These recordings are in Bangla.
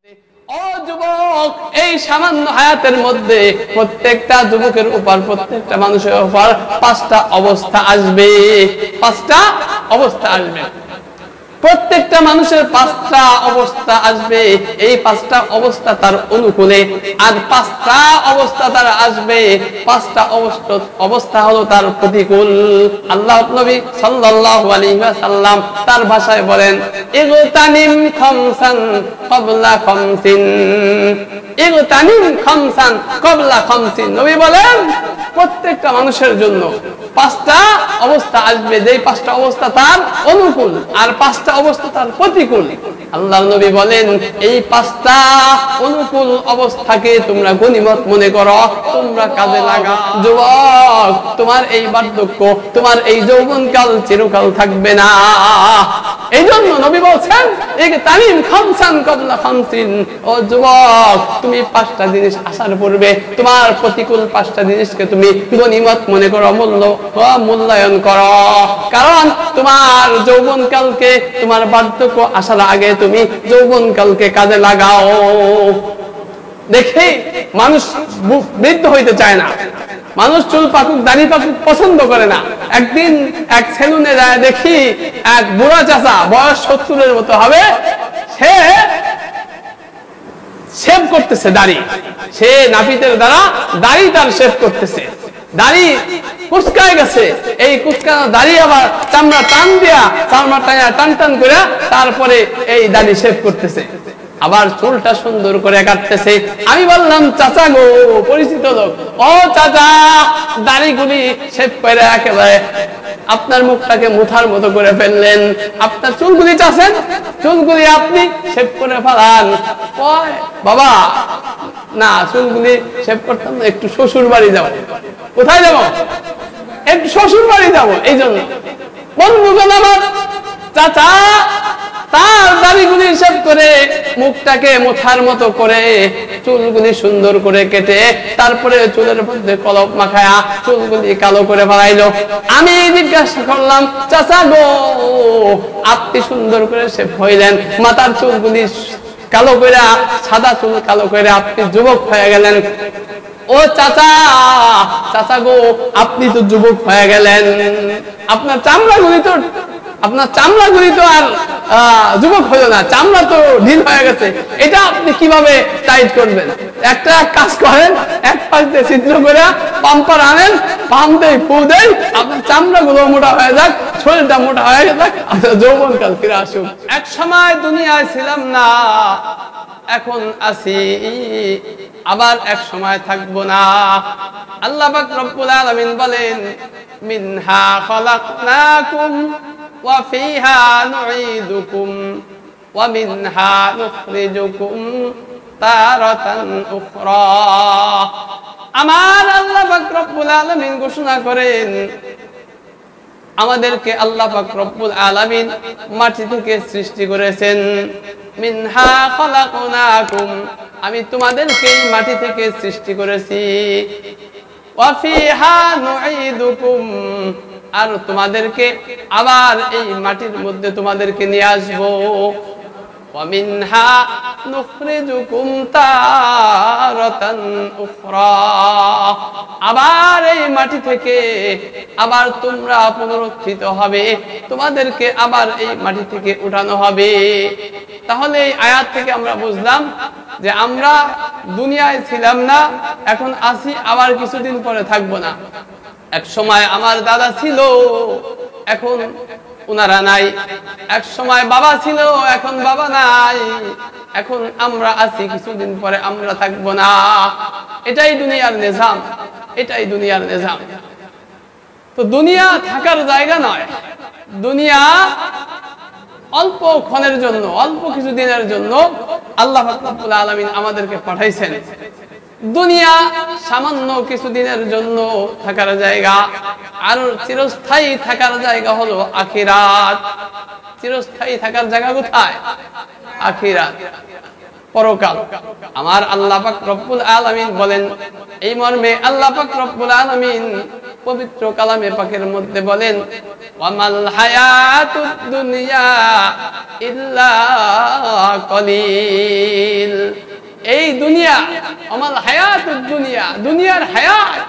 ও যুবক, এই সামান্য হায়াতের মধ্যে প্রত্যেকটা যুবকের উপর, প্রত্যেকটা মানুষের উপর পাঁচটা অবস্থা আসবে। পাঁচটা অবস্থা আসবে, প্রত্যেকটা মানুষের পাঁচটা অবস্থা আসবে। এই পাঁচটা অবস্থা তার অনুকূলে, আর পাঁচটা অবস্থা তার আসবে, পাঁচটা অবস্থা হলো তার প্রতিকূল। আল্লাহ নবী সাল্লাল্লাহু আলাইহি ওয়াসাল্লাম তার ভাষায় বলেন, ইগতানিম খামসান ক্বাবলা খামসিন। ইগতানিম খামসান ক্বাবলা খামসিন। নবী বলেন প্রত্যেকটা মানুষের জন্য পাঁচটা অবস্থা আসবে, যেই পাঁচটা অবস্থা তার অনুকূল আর পাঁচটা অবস্থা তার প্রতিকূল। আল্লাহর নবী বলেন এই পাঁচটা অনুকূল অবস্থাকে তোমরা গনিমত মনে করো, তোমরা কাজে লাগাও। যুবক, তোমার এই বার্ধক্য, তোমার এই যৌবনকাল চিরকাল থাকবে না। এই জন্য নবী বলছেন ইগতানিম খামসান ক্বাবলা খামসিন। ও যুবক, তুমি পাঁচটা জিনিস আসার পূর্বে তোমার প্রতিকূল পাঁচটা জিনিসকে তুমি গনিমত মনে করো, মূল্যায়ন করো। কারণ তোমার যৌবনকালকে, তোমার বার্ধক্য আসার আগে তুমি যৌবনকালকে কাজে লাগাও। দেখে মানুষ বৃদ্ধ হইতে চায় না, মানুষ চুল পাকুক দাড়ি পাকুক পছন্দ করে না। একদিন এক সেলুনে যায়, দেখি এক বুড়া চাচা, বয়স 70-এর মতো হবে, সে শেভ করতেছে দাড়ি। সে নাপিতের দ্বারা দাড়ি তার শেভ করতেছে। দাড়ি কুচকায় গেছে, এই কুচকানো দাড়ি আবার চামড়া টান দিয়া, চামড়া টান টান করে তারপরে এই দাড়ি শেভ করতেছে, আবার চুলটা সুন্দর করে কাটতেছে। আমি বললাম, চাচা গো, পরিচিত লোক, ও চাচা, দাড়িগুলি শেভ করে একেবারে আপনার মুখটাকে মুথার মতো করে ফেললেন, আপনার চুলগুলি চাচ্ছেন, চুলগুলি আপনি শেভ করে ফেলান। বাবা না, চুলগুলি শেভ করতাম না, একটু শ্বশুর বাড়ি যাবো। কোথায় যাবো? একটু শ্বশুর বাড়ি যাবো। এই জন্য বন্ধুগণ আমার, চাচা তার দাড়িগুলি শেভ করে, মুখটাকে মুথার মতো করে, চুলগুলি সুন্দর করে কেটে, তারপরে চুলের মধ্যে কলপ মাখায়া চুলগুলি কালো করে ফেলাইলো। আমি জিজ্ঞাসা করলাম, চাচা গো, আপনি সুন্দর করে শেভ হইলেন, মাথার চুলগুলি কালো করে, সাদা চুল কালো করে আপনি যুবক হয়ে গেলেন। ও চাচা, চাচা গো, আপনি তো যুবক হয়ে গেলেন, আপনার চামড়াগুলি তো আর যুবক হলো না, চামড়া তো ঢিল হয়ে গেছে, এটা আপনি কিভাবে টাইট করবেন? একটা কাজ করেন, এক পাশ দিয়ে ছিদ্র করে পাম্পার আনেন, পাম্প দেই, ফু দেই, আপনার চামড়াগুলো মোটা হয়ে যাক, শরীরটা মোটা হয়ে যাক, আপনার যৌবনকাল ফিরে আসুক। এক সময় দুনিয়ায় ছিলাম না, এখন আছি, আবার এক সময় থাকবো না। আল্লাহ পাক রব্বুল আলামিন বলেন, মিনহা খালাকনাকুম ওয়া ফিহা নুঈদুকুম ওয়া মিনহা নুখরিজুকুম তারাতান উখরা। আমার আল্লাহ পাক রব্বুল আলামিন ঘোষণা করেন, আমাদেরকে আল্লাহ পাক রব্বুল আলামিন মাটি থেকে সৃষ্টি করেছেন। মিনহা খালাকনাকুম, আমি তোমাদেরকে মাটি থেকে সৃষ্টি করেছি। ওয়া ফিহা নুঈদুকুম, আর তোমাদেরকে আবার এই মাটির মধ্যে তোমাদেরকে নিয়ে আসবো। ওয়া মিনহা নুখরিজুকুম তারাতান উখরা, আবার এই মাটি থেকে আবার তোমরা পুনরুত্থিত হবে, তোমাদেরকে আবার এই মাটি থেকে উঠানো হবে। তাহলে এই আয়াত থেকে আমরা বুঝলাম যে আমরা দুনিয়ায় ছিলাম না, এখন আছি, আবার কিছুদিন পরে থাকবো না। এক সময় আমার দাদা ছিল, এখন ওনারা নাই। এক সময় বাবা ছিল, এখন বাবা নাই। এখন আমরা আছি, কিছুদিন পরে আমরা থাকবো না। এটাই দুনিয়ার নিজাম, এটাই দুনিয়ার নিজাম। তো দুনিয়া থাকার জায়গা নয়, দুনিয়া অল্প ক্ষণের জন্য, অল্প কিছুদিনের জন্য আল্লাহ রাব্বুল আলামিন আমাদেরকে পাঠাইছেন। দুনিয়া সামান্য কিছুদিনের জন্য থাকার জায়গা, আর চিরস্থায়ী থাকার জায়গা হলো আখিরাত। চিরস্থায়ী থাকার জায়গা কোথায়? আখিরাত, পরকাল। আমার আল্লাহ পাক রব্বুল আলামিন বলেন, এই মর্মে আল্লাহ পাক রব্বুল আলামিন পবিত্র কালামে পাকের মধ্যে বলেন, ওয়ামাল হায়াতুদ দুনিয়া ইল্লা কলিল। এই দুনিয়া, ওয়ামাল হায়াতুদ দুনিয়া, দুনিয়ার হায়াত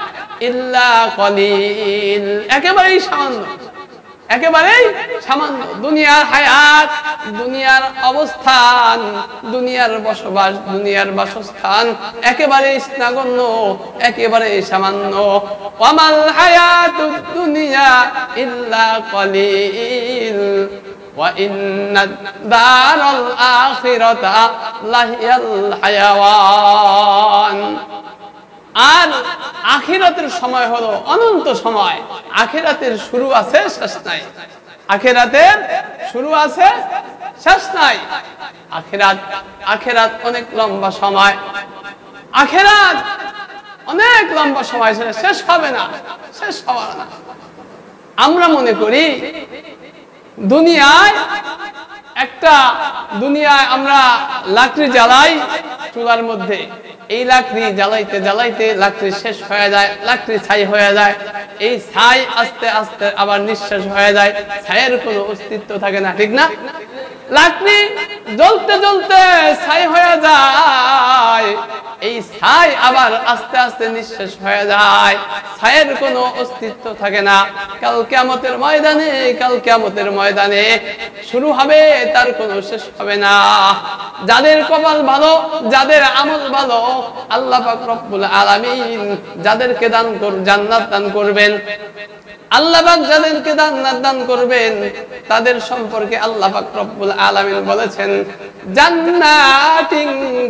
ইল্লা কলিল, একেবারেই সামান্য, একেবারেই সামান্য। দুনিয়ার হায়াত, দুনিয়ার অবস্থান, দুনিয়ার বসবাস, দুনিয়ার বাসস্থান একেবারেই নগণ্য, একেবারেই সামান্য। ওয়ামাল হায়াতুদ দুনিয়া ইল্লা কলিল ওয়া ইন্নাদ দারাল আখিরাতা লাহিয়াল হায়াওয়ান। আর আখিরাতের সময় হলো অনন্ত সময়। আখিরাতের শুরু আছে, শেষ নাই। আখিরাতের শুরু আছে, শেষ নাই। আখিরাত অনেক লম্বা সময়, আখিরাত অনেক লম্বা সময়, শেষ হবে না, শেষ হবে না। আমরা মনে করি দুনিয়ায় আমরা লাকড়ি জ্বালাই চুলার মধ্যে, এই লাকড়ি জ্বালাইতে জ্বালাইতে লাকড়ি শেষ হয়ে যায়, লাকড়ি ছাই হয়ে যায়। এই ছাই আস্তে আস্তে আবার নিঃশেষ হয়ে যায়, ছাইয়ের কোনো অস্তিত্ব থাকে না, ঠিক না? লাকড়ি জ্বলতে জ্বলতে ছাই হয়ে যায়, এই ছাই আবার আস্তে আস্তে নিঃশেষ হয়ে যায়, ছাইয়ের কোনো অস্তিত্ব থাকে না। কাল কিয়ামতের ময়দানে শুরু হবে, তার কোনো শেষ হবে না। যাদের কপাল ভালো, যাদের আমল ভালো, আল্লাহ পাক রব্বুল আলামিন যাদেরকে জান্নাত দান করবেন, আল্লাহ পাক যাদেরকে জান্নাত দান করবেন, তাদের সম্পর্কে আল্লাহ পাক রব্বুল আলামিন বলেছেন, জান্নাতিন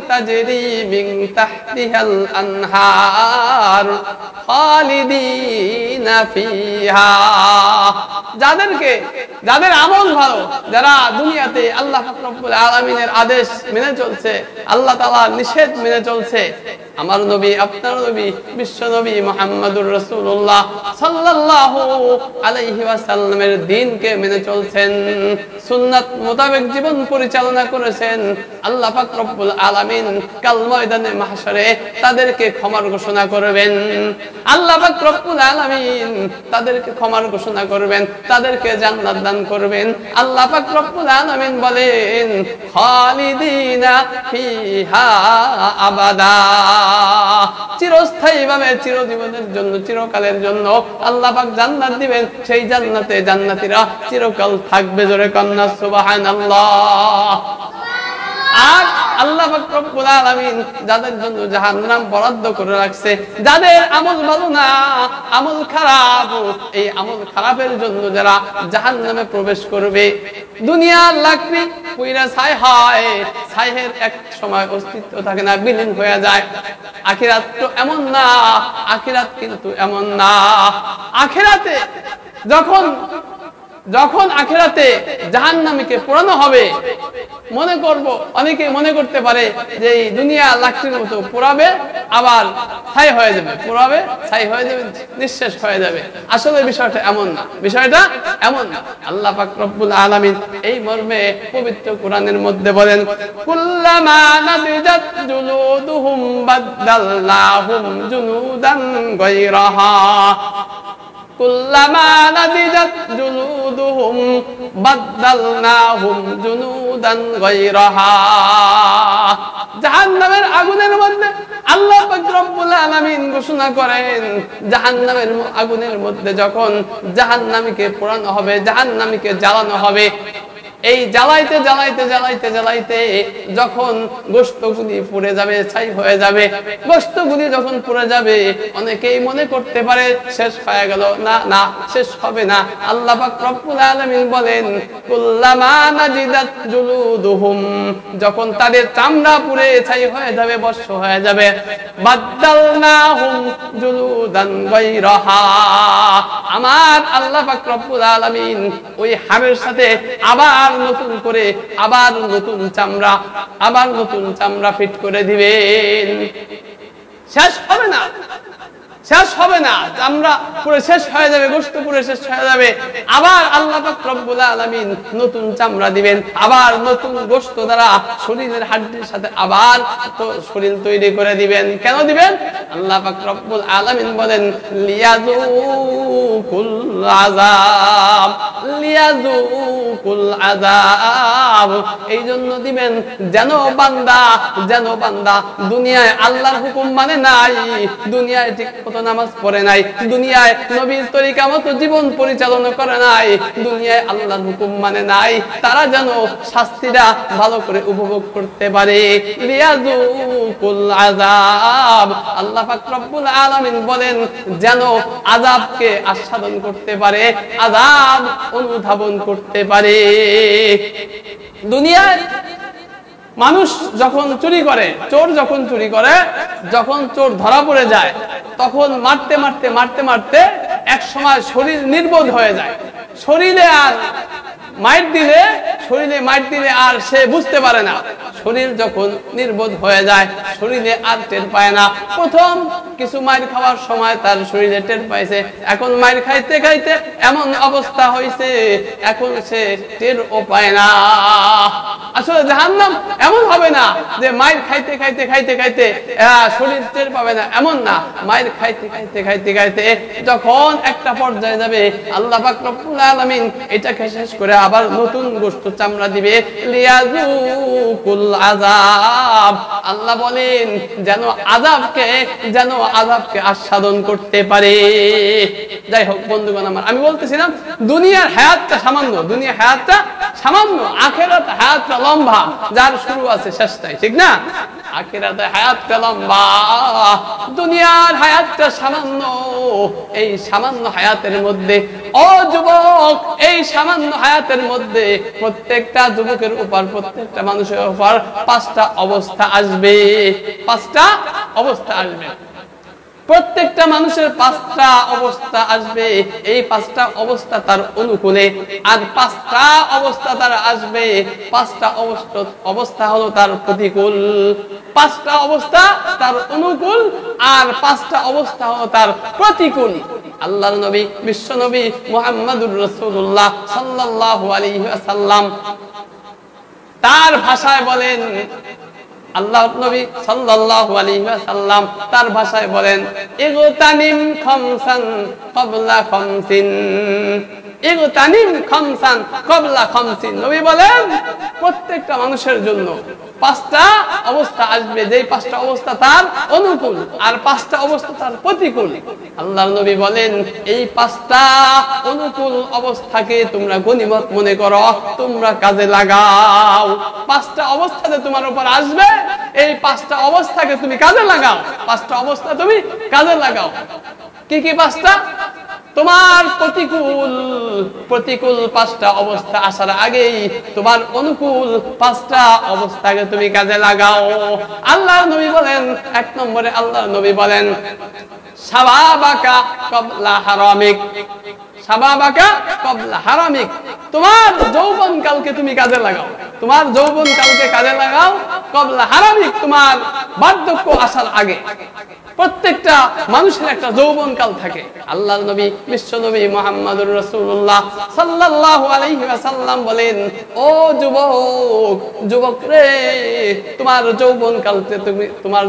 তাজরি মিন তাহতিহাল আনহার খালিদিনা ফিহা। যাদের আমল ভালো, যারা দুনিয়াতে আল্লাহ পাক রব্বুল আলামিনের আদেশ মেনে চলছে, আল্লাহ তাআলার নিষেধ মেনে চলছে, আমার নবী, আপনার নবী, বিশ্ব নবী মুহাম্মদুর রাসূলুল্লাহ সাল্লাল্লাহু আলাইহি ওয়াসাল্লামের দ্বীনকে মেনে চলছেন, সুন্নাত মোতাবেক জীবন পরিচালনা করেছেন, আল্লাহ পাক রব্বুল আলামিন কাল ময়দানে মাহশরে তাদেরকে ক্ষমার ঘোষণা করবেন। আল্লাহ পাক রব্বুল আলামিন তাদেরকে ক্ষমার ঘোষণা করবেন, তাদেরকে জান্নাত দান করবেন। আল্লাহ পাক রব্বুল আলামিন বলেন, খালিদিনা ফিহা আবাদা, চিরস্থায়ীভাবে, চিরজীবনের জন্য, চিরকালের জন্য আল্লাহ পাক জান্নাত দিবেন। সেই জান্নাতে জান্নাতীরা চিরকাল থাকবে। জোরে কন্না সুবহানাল্লাহ। আর আল্লাহ পাক রব্বুল আলামিন যাদের জন্য জাহান্নাম বরাদ্দ করে রাখছে, যাদের আমল ভালো না, আমল খারাপ, এই আমল খারাপের জন্য যারা জাহান্নামে প্রবেশ করবে, দুনিয়ার লাকড়ি পুইরা ছাই হয়, ছাইয়ের এক সময় অস্তিত্ব থাকে না, বিলীন হয়ে যায়। আখিরাত তো এমন না, আখিরাত কিন্তু এমন না। আখিরাতে যখন আখিরাতে জাহান্নামীকে পোড়ানো হবে, অনেকে মনে করতে পারে যে এই দুনিয়া লাকড়ির মতো পোড়াবে, আবার ছাই হয়ে যাবে, পোড়াবে, ছাই হয়ে যাবে, নিঃশেষ হয়ে যাবে। আসলে বিষয়টা এমন না, বিষয়টা এমন না। আল্লাহ পাক রব্বুল আলামিন এই মর্মে পবিত্র কোরআনের মধ্যে বলেন, কুল্লামা নাদিজাত জুলুদুহুম বাদদালনাহুম জুলুদান গায়রাহা, কুল্লামা নাদিজাত জুলুদুহুম বাদদালনাহুম জুলুদান গায়রাহা। জাহান্নামের আগুনের মধ্যে আল্লাহ পাক রব্বুল আলামিন ঘোষণা করেন, জাহান্নামের আগুনের মধ্যে যখন জাহান্নামীকে পোড়ানো হবে, জাহান্নামীকে জ্বালানো হবে, এই জ্বালাইতে জ্বালাইতে জ্বালাইতে জ্বালাইতে যখন গোশতগুলি পুড়ে যাবে, ছাই হয়ে যাবে, গোশতগুলি যখন পুড়ে যাবে, অনেকেই মনে করতে পারে শেষ হয়ে গেল। না না, শেষ হবে না। আল্লাহ পাক রব্বুল আলামিন বলেন, কুল্লামা নাজিদাত জুলুদুহুম, যখন তাদের চামড়া পুড়ে ছাই হয়ে যাবে, ভস্ম হয়ে যাবে, বাদদালনাহুম জুলুদান গায়রাহা, আমার আল্লাহ পাক রব্বুল আলামিন ওই হাড়ের সাথে আবার নতুন করে আবার নতুন চামড়া ফিট করে দিবেন। শেষ হবে না, শেষ হবে না, চামড়া পুরো শেষ হয়ে যাবে, গোশত পুরো শেষ হয়ে যাবে, আবার আল্লাহ পাক রব্বুল আলামিন নতুন চামড়া দিবেন, আবার নতুন গোশত দ্বারা শরীরের হাড্ডির সাথে আবার তো শরীর তৈরি করে দিবেন। কেন দিবেন? আল্লাহ পাক রব্বুল আলামিন বলেন লিয়াযুকুল আযাব, লিয়াযুকুল আযাব, এই জন্য দিবেন যেন বান্দা দুনিয়ায় আল্লাহর হুকুম মানে নাই, দুনিয়ায় ঠিক মতো নামাজ পড়ে নাই, দুনিয়ায় নবীর তরিকা মতো জীবন পরিচালনা করে নাই, দুনিয়ায় আল্লাহর হুকুম মানে নাই, তারা যেন শাস্তিটা ভালো করে উপভোগ করতে পারে। লিয়াযুকুল আযাব, আল্লাহ পাক রব্বুল আলামিন বলেন যেন আযাবকে আস্বাদন করতে পারে, আযাব অনুধাবন করতে পারে। দুনিয়ায় মানুষ যখন চুরি করে, চোর যখন চুরি করে, যখন চোর ধরা পড়ে যায়, তখন মারতে মারতে মারতে মারতে এক সময় শরীর নির্বোধ হয়ে যায়। শরীরে মাইর দিলে আর সে বুঝতে পারে না। শরীর যখন নির্বোধ হয়ে যায়, শরীরে আর টের পায় না। প্রথম কিছু মাইর খাওয়ার সময় তার শরীরে টের পাইছে, এখন মাইর খাইতে খাইতে এমন অবস্থা হয়েছে, এখন সে টেরও পায় না। আসলে জাহান্নাম এমন হবে না যে মাইর খাইতে খাইতে খাইতে খাইতে শরীর টের পাবে না, এমন না। মাইর খাইতে খাইতে খাইতে খাইতে যখন একটা পর্যায়ে যাবে, আল্লাহ পাক রব্বুল আলামিন এটাকে শেষ করে আবার নতুন গোশত চামড়া দিবে। লিয়াযুকুল আযাব, আল্লাহ বলেন যেন আযাবকে আস্বাদন করতে পারে। যাই হোক বন্ধুগণ আমার, আমি বলতেছিলাম দুনিয়ার হায়াতটা সামান্য, আখিরাত হায়াতটা লম্বা, যার শুরু আছে শেষ নাই, ঠিক না? আখিরাতে হায়াতটা লম্বা, দুনিয়ার হায়াতটা সামান্য। এই সামান্য হায়াতের মধ্যে, ও যুবক, এই সামান্য হায়াতের মধ্যে প্রত্যেকটা যুবকের উপর, প্রত্যেকটা মানুষের উপর পাঁচটা অবস্থা আসবে। প্রত্যেকটা মানুষের পাঁচটা অবস্থা আসবে। এই পাঁচটা অবস্থা তার অনুকূলে, আর পাঁচটা অবস্থা তার আসবে। পাঁচটা অবস্থা হলো তার প্রতিকূল, পাঁচটা অবস্থা তার অনুকূল, আর পাঁচটা অবস্থা হলো তার প্রতিকূল। আল্লাহর নবী, বিশ্ব নবী মুহাম্মদুর রাসূলুল্লাহ সাল্লাল্লাহু আলাইহি ওয়াসাল্লাম তার ভাষায় বলেন, আল্লাহর নবী সাল্লাল্লাহু আলাইহি ওয়াসাল্লাম তার ভাষায় বলেন, ইগতানিম খামসান ক্বাবলা খামসিন, ইগতানিম খামসান ক্বাবলা খামসিন। নবী বলেন প্রত্যেকটা মানুষের জন্য পাঁচটা অবস্থা আসবে, যেই পাঁচটা অবস্থা তার অনুকূল আর পাঁচটা অবস্থা তার প্রতিকূল। আল্লাহর নবী বলেন এই পাঁচটা অনুকূল অবস্থাকে তোমরা গনিমত মনে করো, তোমরা কাজে লাগাও। পাঁচটা অবস্থা যে তোমার উপর আসবে, এই পাঁচটা অবস্থাকে তুমি কাজে লাগাও, পাঁচটা অবস্থা তুমি কাজে লাগাও। কি কি পাঁচটা? তোমার প্রতিকূল পাঁচটা অবস্থা আসার আগেই তোমার অনুকূল পাঁচটা অবস্থাকে তুমি কাজে লাগাও। আল্লাহর নবী বলেন, এক নম্বরে আল্লাহর নবী বলেন, শাবাবাকা ক্বাবলা হারামিক, শাবাবাকা ক্বাবলা হারামিক। তোমার যৌবন কালকে তুমি কাজে লাগাও, তোমার যৌবন কালকে কাজে লাগাও। ক্বাবলা হারামিক, তোমার বার্ধক্য আসার আগে। প্রত্যেকটা মানুষের একটা যৌবন কাল থাকে। আল্লাহর নবী, বিশ্ব নবী মুহাম্মদুর রাসূলুল্লাহ সাল্লাল্লাহু আলাইহি ওয়াসাল্লাম বলেন, ও যুবক রে, তোমার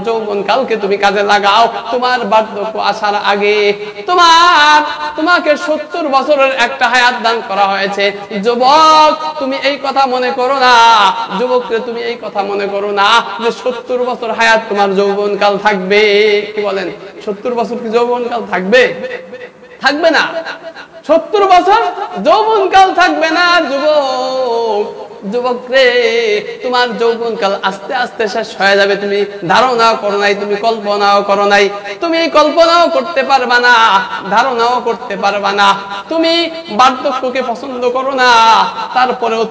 যৌবন কালকে তুমি কাজে লাগাও, তোমার বার্ধক্য আসার আগে। তোমাকে 70 বছরের একটা হায়াত দান করা হয়েছে। যুবক, তুমি এই কথা মনে করো না, যুবকরে তুমি এই কথা মনে করো না যে 70 বছর হায়াত তোমার যৌবন কাল থাকবে। কি বলেন, 70 বছর কি যৌবন কাল থাকবে? থাকবে না। 70 বছর যৌবন কাল থাকবে না। যুবক রে, তোমার যৌবন কাল আস্তে আস্তে শেষ হয়ে যাবে। তুমি ধারণাও করো নাই, তুমি কল্পনাও করো নাই, তুমি কল্পনাও করতে পারবা না, ধারণাও করতে পারবা না। তুমি বার্ধক্যকে পছন্দ করো না, তারপরেও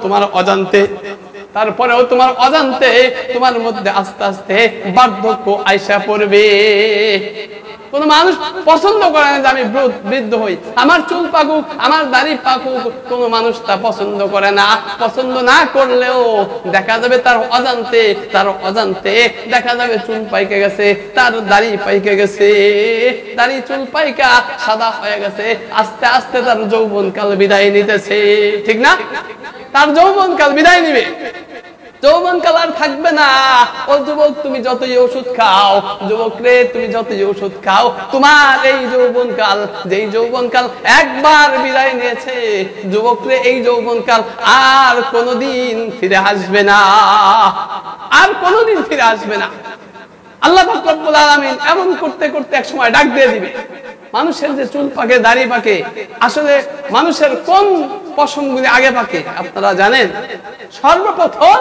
তোমার অজান্তে তোমার মধ্যে আস্তে আস্তে বার্ধক্য আইসা পড়বে। কোন মানুষ পছন্দ করে না যে আমি বৃদ্ধ হই, আমার চুল পাকুক, আমার দাড়ি পাকুক, কোন মানুষ তা পছন্দ করে না। পছন্দ না করলেও দেখা যাবে তার অজান্তে দেখা যাবে চুল পাইকে গেছে, তার দাড়ি পাইকে গেছে, দাড়ি চুল পাইকা সাদা হয়ে গেছে, আস্তে আস্তে তার যৌবনকাল বিদায় নিতেছে, ঠিক না? তার যৌবনকাল বিদায় নিবে, যৌবনকাল আর থাকবে না। ও যুবক, তুমি যতই ওষুধ খাও, যুবক রে তুমি যতই ওষুধ খাও, তোমার এই যৌবনকাল, যেই যৌবনকাল একবার বিদায় নিয়েছে, যুবক রে এই যৌবনকাল আর কোনোদিন ফিরে আসবে না, আর কোনোদিন ফিরে আসবে না। আল্লাহ পাক রব্বুল আলামিন এমন করতে করতে এক সময় ডাক দিয়ে দিবে। মানুষের যে চুল পাকে, দাড়ি পাকে, আসলে মানুষের কোন পশমগুলি আগে পাকে আপনারা জানেন? সর্বপ্রথম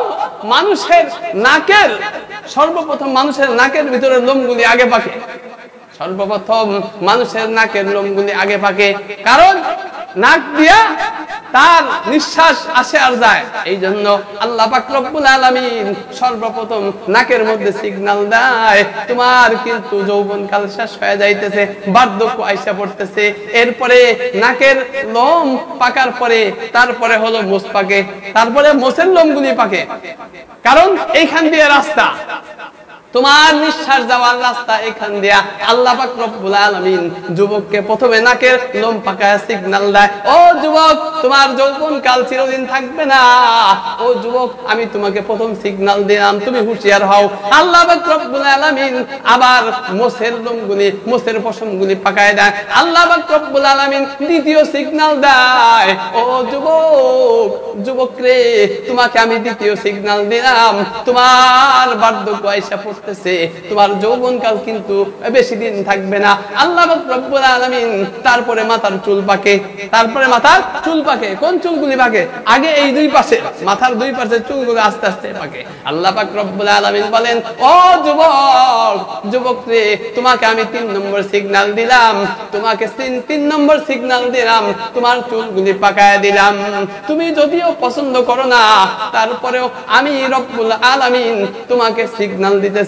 মানুষের নাকের ভিতরে লোমগুলি আগে পাকে। সর্বপ্রথম মানুষের নাকের লোমগুলি আগে পাকে, কারণ নাক দিয়া তার নিঃশ্বাস আসে আর যায়। এই জন্য আল্লাহ পাক রব্বুল আলামিন সর্বপ্রথম নাকের মধ্যে সিগন্যাল দেয়, তোমার কিন্তু যৌবনকাল শেষ হয়ে যাইতেছে, বার্ধক্য আইসা পড়তেছে। এরপরে নাকের লোম পাকার পরে তারপরে হলো মোষ পাকে, তারপরে মোষের লোমগুলি পাকে, কারণ এইখান দিয়ে রাস্তা, তোমার নিঃশ্বাস যাওয়ার রাস্তা এখান দিয়া। আল্লাহ পাক রব্বুল আলামিন যুবককে প্রথমে নাকের লোম পাকায় সিগন্যাল দেয়, ও যুবক, তোমার যৌবনকাল চিরদিন থাকবে না। ও যুবক, আমি তোমাকে প্রথম সিগন্যাল দিলাম, তুমি হুঁশিয়ার হও। আল্লাহ পাক রব্বুল আলামিন আবার মোষের লোমগুলি, মোষের পশমগুলি পাকায় দেয়। আল্লাহ পাক রব্বুল আলামিন দ্বিতীয় সিগন্যাল দেয়, ও যুবক, যুবক রে, তোমাকে আমি দ্বিতীয় সিগন্যাল দিলাম, তোমার বার্ধক্য আইসা পড়ছে, তোমার যৌবনকাল কিন্তু বেশি দিন থাকবে না। আল্লাহ রব্বুল আলামিন তারপরে মাথার চুল পাকে, তারপরে মাথার চুল পাকে। কোন চুলগুলি পাকে? আগে এই দুই পাশে, মাথার দুই পাশে চুলগুলো আস্তে আস্তে পাকে। আল্লাহ পাক রব্বুল আলামিন বলেন, ও যুবক, যুবক রে, তোমাকে আমি 3 নম্বর সিগন্যাল দিলাম, তোমাকে 3 নম্বর সিগন্যাল দিলাম, তোমার চুলগুলি পাকায় দিলাম। তুমি যদিও পছন্দ করো না, তারপরেও আমি রব্বুল আলামিন তোমাকে সিগন্যাল দিতে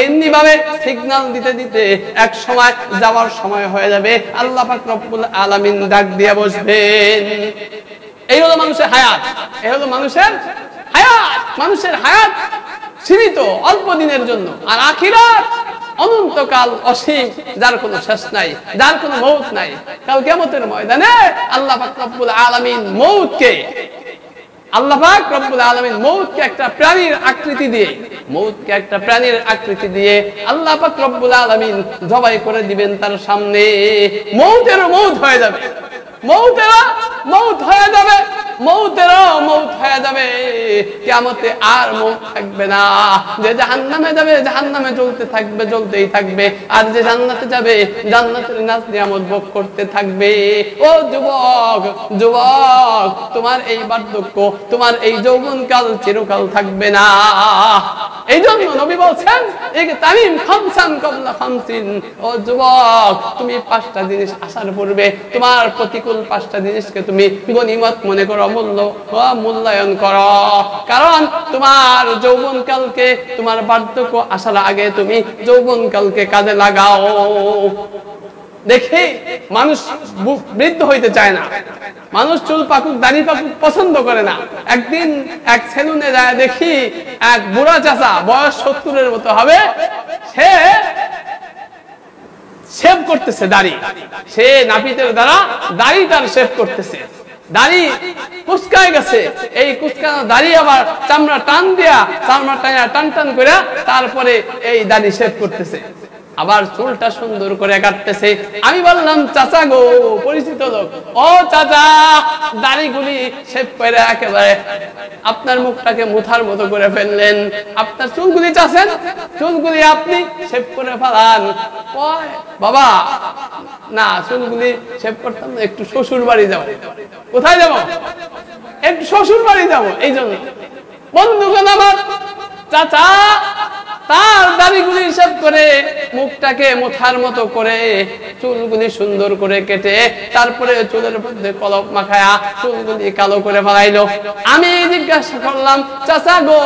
এমনি ভাবে সিগন্যাল দিতে দিতে এক সময় যাওয়ার সময় হয়ে যাবে। আল্লাহ পাক রব্বুল আলামিন ডাক দিয়ে বসবেন। এই হলো মানুষের হায়াত, এই হলো মানুষের হায়াত। মানুষের হায়াত সীমিত, অল্প দিনের জন্য, আর আখিরাত অনন্তকাল, অসীম, যার কোনো শেষ নাই, যার কোনো মৌত নাই। কাল কিয়ামতের ময়দানে আল্লাহ পাক রব্বুল আলামিন আল্লাহ পাক রব্বুল আলামিন মউতকে একটা প্রাণীর আকৃতি দিয়ে, আল্লাহ পাক রব্বুল আলামিন জবাই করে দিবেন তার সামনে। মউতেরও মউত হয়ে যাবে, মউতেরও মউত হয়ে যাবে। কিয়ামতে আর মউত থাকবে না। যে জাহান্নামে যাবে, জাহান্নামে জ্বলতেই থাকবে, আর যে জান্নাতে যাবে, জান্নাতের নাজ নিয়ামত ভোগ করতে থাকবে। ও যুবক, যুবক, তোমার এই বার্ধক্য, তোমার এই যৌবনকাল চিরকাল থাকবে না। এই জন্য নবী বলছেন, তামিম খামসান ক্বাবলা খামসিন। ও যুবক, তুমি 5টা জিনিস আসার পূর্বে তোমার প্রতিকূল 5টা জিনিসকে তুমি গনিমত মনে করো, মূল্যায়ন করো। কারণ তোমার যৌবনকালকে, তোমার বার্ধক্য আসার আগে তুমি যৌবনকালকে কাজে লাগাও। দেখে মানুষ বৃদ্ধ হইতে চায় না, মানুষ চুল পাকুক, দাড়ি পাকুক পছন্দ করে না। একদিন এক সেলুনে যায়, দেখি এক বুড়া চাচা, বয়স 70-এর মতো হবে, সে শেভ করতেছে দাড়ি, সে নাপিতের দ্বারা দাড়ি তার শেভ করতেছে। দাড়ি কুচকায় গেছে, এই কুচকানো দাড়ি আবার চামড়া টান দিয়া, চামড়া টান টান করে তারপরে এই দাড়ি শেভ করতেছে, আবার চুলটা সুন্দর করে কাটতেছে। আমি বললাম, চাচা গো, পরিচিত লোক, ও চাচা, দাড়িগুলি শেভ করে একেবারে আপনার মুখটাকে মুথার মতো করে ফেললেন, আপনার চুলগুলি চাচ্ছেন, চুলগুলি আপনি শেভ করে ফেলান। বাবা, না, চুলগুলি শেভ করতাম না, একটু শ্বশুর বাড়ি যাবো। কোথায় যাবো? একটু শ্বশুর বাড়ি যাবো। এই জন্য বন্ধুগণ আমার, চাচা তার দাড়িগুলি শেভ করে, মুখটাকে মুথার মতো করে, চুলগুলি সুন্দর করে কেটে, তারপরে চুলের মধ্যে কলপ মাখায়া চুলগুলি কালো করে ফেলাইলো। আমি জিজ্ঞাসা করলাম, চাচা গো,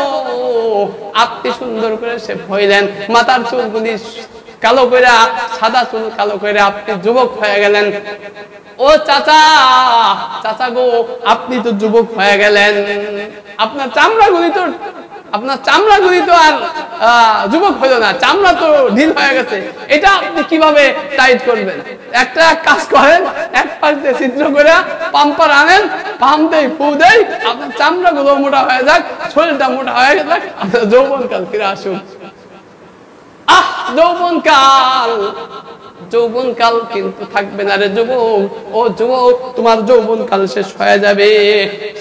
আপনি সুন্দর করে শেভ হইলেন, মাথার চুলগুলি কালো কইরা, সাদা চুল কালো কইরা আপনি যুবক হয়ে গেলেন। ও চাচা, চাচা গো, আপনি তো যুবক হয়ে গেলেন, আপনার চামড়াগুলি তো আর যুবক হইল না, চামড়া তো ঢিল হয়ে গেছে, এটা আপনি কিভাবে টাইট করবেন? একটা কাজ করেন, এক পাশ দিয়ে ছিদ্র করে পাম্পার আনেন, পাম্প দেই, ফু দেই, আপনার চামড়াগুলো মোটা হয়ে যাক, শরীরটা মোটা হয়ে যাক, আপনার যৌবনকাল ফিরে আসুন। যৌবনকাল কিন্তু থাকবে না রে যুবক। ও যুবক, তোমার যৌবনকাল শেষ হয়ে যাবে।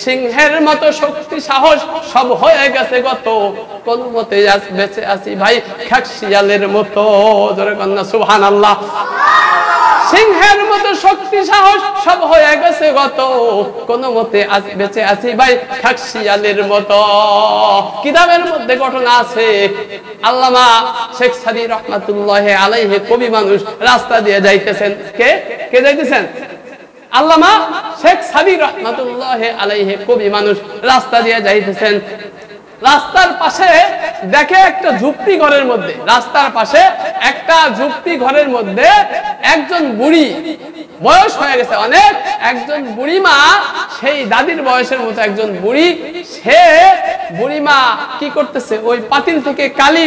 সিংহের মতো শক্তি সাহস সব হয়ে গেছে গত, কোন মতে বেঁচে আছি ভাই খাকশিয়ালের মতো। জোরে কন্যা সুবহানাল্লাহ। সিংহের মতো শক্তি সাহস সব হয়ে গেছে গত, কোন মতে বেঁচে আছি ভাই খাকশিয়ালের মতো। কিতাবের মধ্যে ঘটনা আছে, আল্লামা শেখ সাদী রহমাতুল্লাহি আলাইহি কবি মানুষ রাস্তা দিয়ে যাইতেছেন। কে যাইতেছেন? আল্লামা শেখ সাদী রহমাতুল্লাহি আলাইহি কবি মানুষ রাস্তা দিয়ে যাইতেছেন। রাস্তার পাশে দেখে একটা ঝুপড়ি ঘরের মধ্যে, রাস্তার পাশে একটা ঝুপড়ি ঘরের মধ্যে একজন বুড়ি, বয়স হয়ে গেছে অনেক, একজন বুড়ি মা, সেই দাদির বয়সের মতো একজন বুড়ি, সে বুড়ি মা কি করতেছে, ওই পাতিল থেকে কালি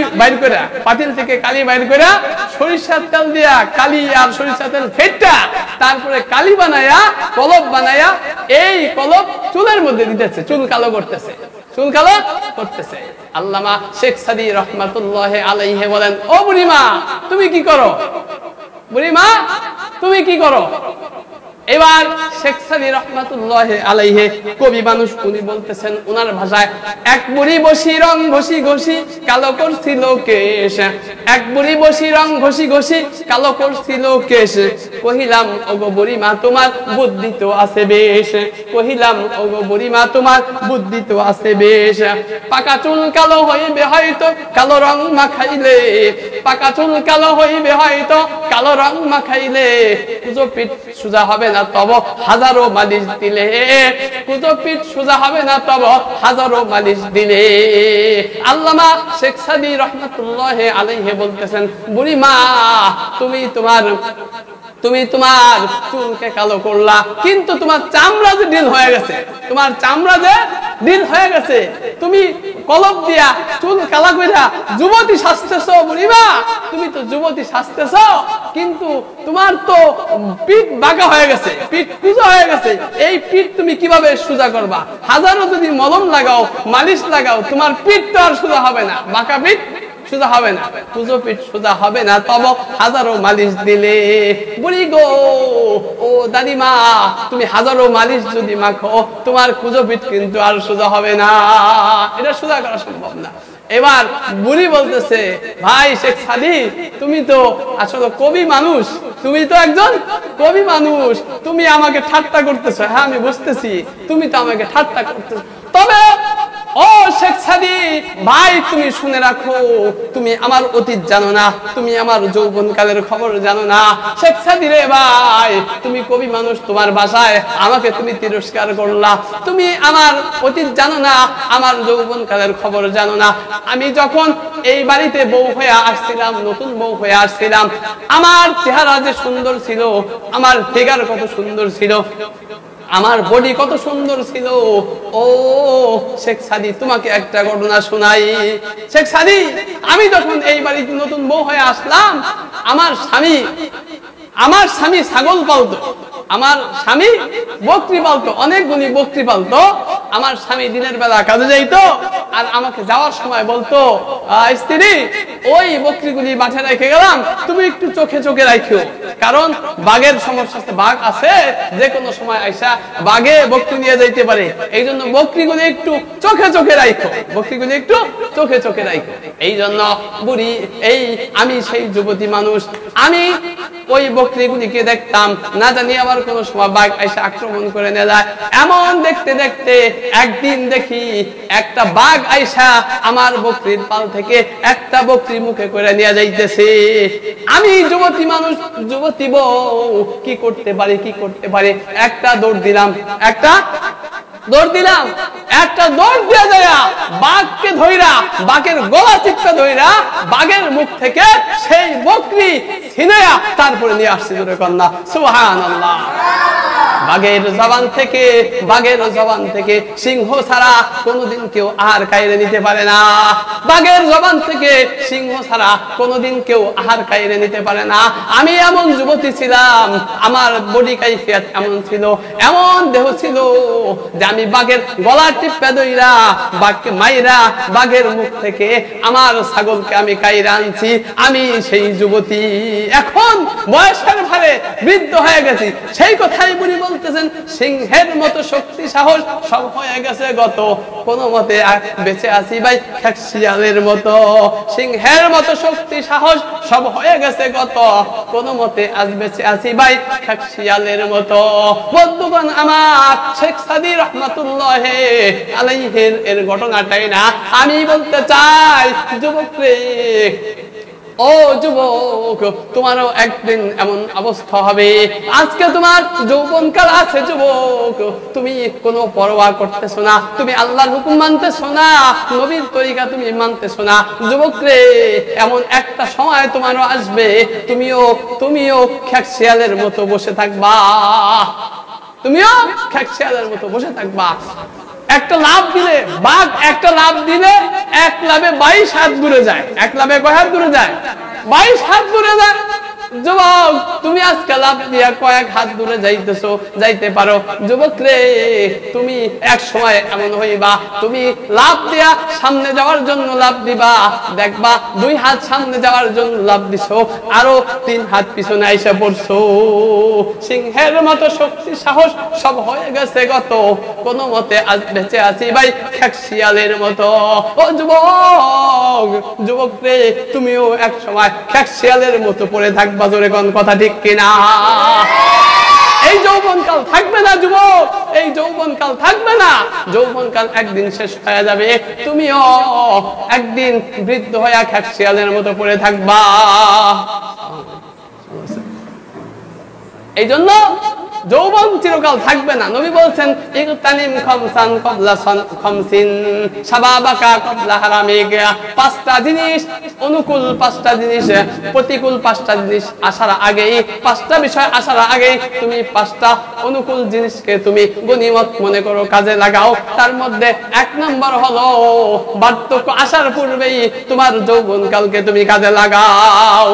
বাইর করে সরিষার তেল দিয়া, কালি আর সরিষার তেল ফেটা, তারপরে কালি বানায়া, কলব বানায়া, এই কলব চুলের মধ্যে দিতেছে, চুল কালো করতেছে। আল্লামা শেখ সাদী রহমাতুল্লাহি আলাইহি বলেন, ও বুড়িমা তুমি কি করো? বুড়িমা তুমি কি করো? এবার শেখ সাদী রহমাতুল্লাহি আলাইহি কবি মানুষ, উনি বলতেছেন উনার ভাষায়, এক বুড়ি বসি রং ঘষি ঘষি কালো করছিল কেশ, এক বুড়ি বসি রং ঘষি ঘষি কালো করছিল কেশ, কহিলাম ওগো বুড়িমা তোমার বুদ্ধি তো আছে বেশ, কহিলাম ওগো বুড়িমা তোমার বুদ্ধি তো আছে বেশ। পাকা চুল কালো হইবে হয়তো কালো রং মাখাইলে, পাকা চুল কালো হইবে হয়তো কালো রং মাখাইলে, কুজো পিঠ সোজা হবে না তব হাজারো মালিশ দিলে, কুজো পিঠ সোজা হবে না তব হাজারো মালিশ দিলে। আল্লামা শেখ সাদী রহমাতুল্লাহি আলাইহি বলতেছেন, বুড়িমা তুমি তোমার চুলকে কালো করলা, কিন্তু তোমার চামড়া যে ঢিল হয়ে গেছে, তুমি কলব দিয়া চুল কালা কইরা যুবতী সাজতেছো। বুড়িমা তুমি তো যুবতী সাজতেছো, কিন্তু তোমার তো পিঠ বাঁকা হয়ে গেছে, পিঠ কুজো হয়ে গেছে, এই পিঠ তুমি কিভাবে সোজা করবা? হাজারো যদি মলম লাগাও, মালিশ লাগাও, তোমার পিঠ তো আর সোজা হবে না, বাঁকা পিঠ সোজা হবে না, কুজো পিঠ সোজা হবে না তব হাজারো মালিশ দিলে। বুড়ি গো, ও দাদিমা তুমি হাজারো মালিশ যদি মাখো, তোমার কুজো পিঠ কিন্তু আর সোজা হবে না, এটা সোজা করা সম্ভব না। এবার বুড়ি বলতেছে, ভাই শেখ সাদী তুমি তো আসলে কবি মানুষ, তুমি তো একজন কবি মানুষ, তুমি আমাকে ঠাট্টা করতেছো। হ্যাঁ আমি বুঝতেছি, তুমি তো আমাকে ঠাট্টা করতেছো, তবে ও শেখ সাদী ভাই তুমি শুনে রাখো, তুমি আমার অতীত জানো না, তুমি আমার যৌবনকালের খবর জানো না। শেখ সাদী রে ভাই, তুমি কবি মানুষ, তোমার ভাষায় আমাকে তুমি তিরস্কার করলা, তুমি আমার অতীত জানো না, আমার যৌবনকালের খবর জানো না। আমি যখন এই বাড়িতে বউ হয়ে আসছিলাম, নতুন বউ হয়ে আসছিলাম, আমার চেহারা যে সুন্দর ছিল, আমার ফিগার কত সুন্দর ছিল, আমার বডি কত সুন্দর ছিল। ও শেখ সাদী তোমাকে একটা ঘটনা শোনাই। শেখ সাদী আমি যখন এই বাড়িতে নতুন বউ হয়ে আসলাম, আমার স্বামী ছাগল পালতো, আমার স্বামী বকরি পালতো, অনেকগুলি বকরি পালতো। আমার স্বামী দিনের বেলা কাজে যাইতো, আর আমাকে যাওয়ার সময় বলতো, স্ত্রী ওই বকরিগুলি মাঠে রেখে গেলাম, তুমি একটু চোখে চোখে রাখিও, কারণ বাঘের সমস্যা আছে, বাঘ আছে, যে কোনো সময় আইসা বাঘে বকরি নিয়ে যাইতে পারে, এই জন্য বকরিগুলি একটু চোখে চোখে রাখো, বকরিগুলি একটু চোখে চোখে রাখো। এই জন্য বুড়ি, আমি সেই যুবতী মানুষ, আমি ওই বকরিগুলিকে দেখতাম, না জানি আবার কোন সময় বাঘ এসে আক্রমণ করে নিয়ে যায়। এমন দেখতে দেখতে একদিন দেখি একটা বাঘ আইসা আমার বকরির পাল থেকে একটা বকরি মুখে করে নিয়ে যাইতেছে। আমি যুবতী মানুষ, যুবতী বউ, কি করতে পারি, একটা দৌড় দিলাম, একটা দৌড় দিলাম, একটা দৌড় দিয়ে যায় বাঘকে ধইরা, বাঘের গলা চিপটা ধইরা বাঘের মুখ থেকে সেই বকরি ছিনাইয়া তারপরে নিয়ে আসছি জোরে কন্যা সুবহানাল্লাহ। বাঘের জবান থেকে সিংহ ছাড়া কোনোদিন কেউ আহার কাইরে নিতে পারে না। বাঘের জবান থেকে সিংহ ছাড়া কোনোদিন কেউ আহার কাইরে নিতে পারে না। আমি এমন যুবতী ছিলাম, আমার বডি কাইফিয়াত এমন ছিল, এমন দেহ ছিল যে আমি বাঘের গলা টিপে ধইরা বাঘকে মাইরা বাঘের মুখ থেকে আমার ছাগলকে আমি কাইরা আনছি। আমি সেই যুবতী, এখন বয়সের ভারে বৃদ্ধ হয়ে গেছি। সেই কথাই বুড়ি বলতেছেন, সিংহের মতো শক্তি সাহস সব হয়ে গেছে গত, কোনো মতে বেঁচে আছি ভাই শিয়ালের মতো। সিংহের মতো শক্তি সাহস সব হয়ে গেছে গত, কোনো মতে আজ বেঁচে আছি ভাই শিয়ালের মতো। বন্ধুগণ আমার, শেখ সাদী রহমাতুল্লাহ আলাইহির এর ঘটনাটাই না আমি বলতে চাই, যুবক রে, ও যুবক, তোমারও একদিন এমন অবস্থা হবে। আজকে তোমার যৌবনকাল আছে যুবক, তুমি কোনো পরোয়া করতেছো না, তুমি আল্লাহর হুকুম মানতেছো না, নবীর তরিকা তুমি মানতেছো না। যুবক রে, এমন একটা সময় তোমারও আসবে, তুমিও খেকশিয়ালের মতো বসে থাকবা, তুমিও খেকশিয়ালের মতো বসে থাকবা। একটা লাভ দিলে, বাঘ একটা লাভ দিলে এক লাভে 22 হাত দূরে যায়। এক লাভে কয় হাত দূরে যায়? 22 হাত দূরে যায়। যুবক, তুমি আজকে লাভ দিয়া কয়েক হাত দূরে যাইতে পারো। যুবক রে, তুমি এক সময় এমন হইবা, তুমি লাভ দিয়া সামনে যাওয়ার জন্য লাভ দিবা, দেখবা 2 হাত সামনে যাওয়ার জন্য লাভ দিছো, আরো 3 হাত পিছনে আইসা পড়ছো। সিংহের মতো শক্তি সাহস সব হয়ে গেছে গত, কোনো মতে আজ বেঁচে আছি ভাই খেকশিয়ালের মতো। ও যুবক রে, তুমিও এক সময় খেকশিয়ালের মতো পড়ে থাকবা। বাজারে কোন কথা ঠিক কিনা? এই যৌবনকাল থাকবে না যুবক, এই যৌবনকাল থাকবে না। যৌবনকাল একদিন শেষ হয়ে যাবে, তুমিও একদিন বৃদ্ধ হয়ে খেকশিয়ালের মতো পড়ে থাকবা। এই জন্য যৌবন চিরকাল থাকবে না। নবী বলছেন, ইগতানিম খামসান ক্বাবলা খামসিন শাবাবাকা ক্বাবলা হারামিকা। 5টা জিনিস অনুকূল, 5টা জিনিস প্রতিকূল, 5টা জিনিস আসার আগেই, 5টা বিষয় আসার আগেই তুমি 5টা অনুকূল জিনিসকে তুমি গনিমত মনে করো, কাজে লাগাও। তার মধ্যে 1 নম্বর হলো বার্ধক্য আসার পূর্বেই তোমার যৌবনকালকে তুমি কাজে লাগাও।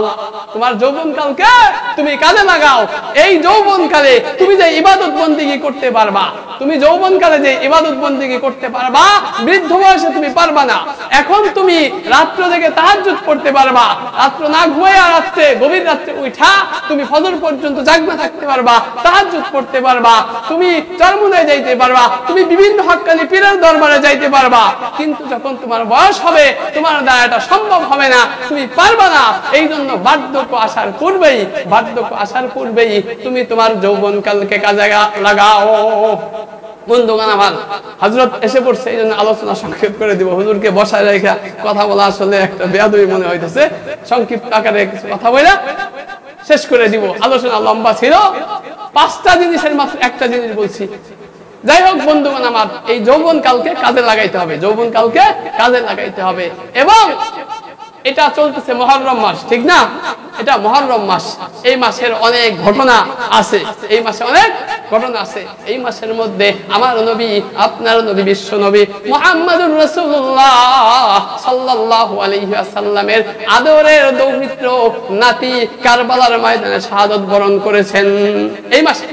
তোমার যৌবনকালকে তুমি কাজে লাগাও। এই যৌবনকালে তুমি যে ইবাদত বন্দেগী করতে পারবা, তুমি যৌবনকালে যে ইবাদত বন্দেগী করতে পারবা, বৃদ্ধ বয়সে তুমি পারবা না। এখন তুমি রাত্র জেগে তাহাজ্জুদ পড়তে পারবা, রাত্র না ঘুমাইয়া গভীর রাত্রে উঠা তুমি ফজর পর্যন্ত জাগনা থাকতে পারবা, তাহাজ্জুদ পড়তে পারবা, তুমি চরমুনায় যাইতে পারবা, তুমি বিভিন্ন হক্কানি পীরের দরবারে যাইতে পারবা। কিন্তু যখন তোমার বয়স হবে, তোমার দ্বারা এটা সম্ভব হবে না, তুমি পারবা না। এই জন্য বার্ধক্য আসার পূর্বেই তুমি তোমার যৌবনকালকে কাজে লাগাও। বন্ধুগণ আমার, হযরত এসে পড়ছে, এই জন্য আলোচনা সংক্ষেপ করে দিব। হুজুরকে বসায় রেখে কথা বলা আসলে একটা বেয়াদবি মনে হইতেছে। সংক্ষিপ্ত আকারে কিছু কথা বলে শেষ করে দিব। আলোচনা লম্বা ছিল, 5টা জিনিসের মাত্র একটা জিনিস বলছি। যাই হোক বন্ধুগণ আমার, এই যৌবনকালকে কাজে লাগাইতে হবে, যৌবনকালকে কাজে লাগাইতে হবে। এবং এটা চলতেছে মুহররম মাস, ঠিক না? এটা মুহররম মাস। এই মাসের অনেক ঘটনা আছে, এই মাসে অনেক ঘটনা আছে। এই মাসের মধ্যে আমার নবী, আপনার নবী, বিশ্ব নবী মুহাম্মদুর রাসূলুল্লাহ সাল্লাল্লাহু আলাইহি ওয়াসাল্লামের আদরের দৌহিত্র নাতি কারবালার ময়দানে শাহাদাত বরণ করেছেন এই মাসে,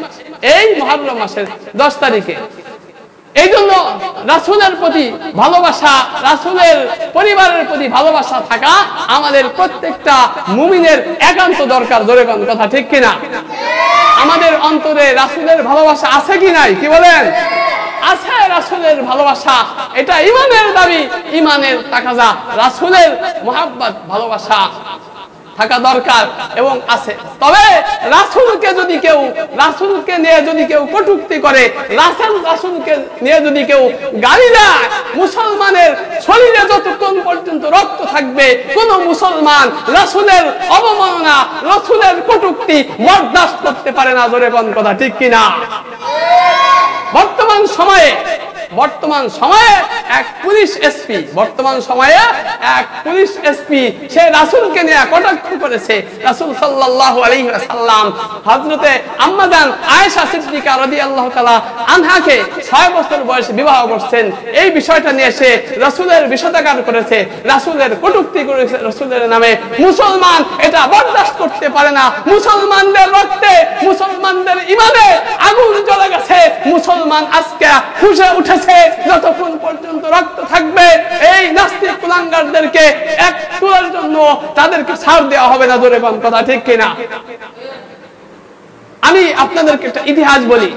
এই মুহররম মাসের 10 তারিখে। এই জন্য রাসূলের প্রতি ভালোবাসা, রাসূলের পরিবারের প্রতি ভালোবাসা থাকা আমাদের প্রত্যেকটা মুমিনের একান্ত দরকার। জোরে কোন কথা ঠিক কিনা? আমাদের অন্তরে রাসূলের ভালোবাসা আছে কি নাই? কি বলেন? আছে রাসূলের ভালোবাসা, এটা ঈমানের দাবি, ঈমানের তাকাজা। রাসূলের মুহাব্বত, ভালোবাসা থাকা দরকার এবং আছে। তবে রাসূলকে নিয়ে যদি কেউ কটূক্তি করে, রাসূলকে নিয়ে যদি কেউ গালি দেয়, মুসলমানের শরীরে যতক্ষণ পর্যন্ত রক্ত থাকবে কোন মুসলমান রাসূলের অবমাননা, রাসূলের কটূক্তি বরদাস্ত করতে পারে না। জোরে কোন কথা ঠিক কিনা? বর্তমান সময়ে এক পুলিশ এসপি সে রাসূলকে নিয়ে কটাক্ষ করেছে। রাসূল সাল্লাল্লাহু আলাইহি ওয়াসাল্লাম হযরতে আম্মা জান আয়েশা সিদ্দিকা রাদিয়াল্লাহু তাআলা আনহাকে 6 বছর বয়সে বিবাহ করছেন। এই বিষয়টা নিয়ে সে রাসূলের বিষোদ্গার করেছে, রাসূলের কটূক্তি করেছে রাসূলের নামে। মুসলমান এটা বরদাস্ত করতে পারে না। মুসলমানদের রক্তে, মুসলমানদের ঈমানে আগুন জ্বলে গেছে। মুসলমান আজকে ফুঁসে উঠেছে। যতক্ষণ পর্যন্ত রক্ত থাকবে এই নাস্তিক কুলাঙ্গারদেরকে এক চুলের জন্য তাদেরকে ছাড় দেওয়া হবে না। জোরে কোন কথা ঠিক কিনা? আমি আপনাদেরকে একটা ইতিহাস বলি।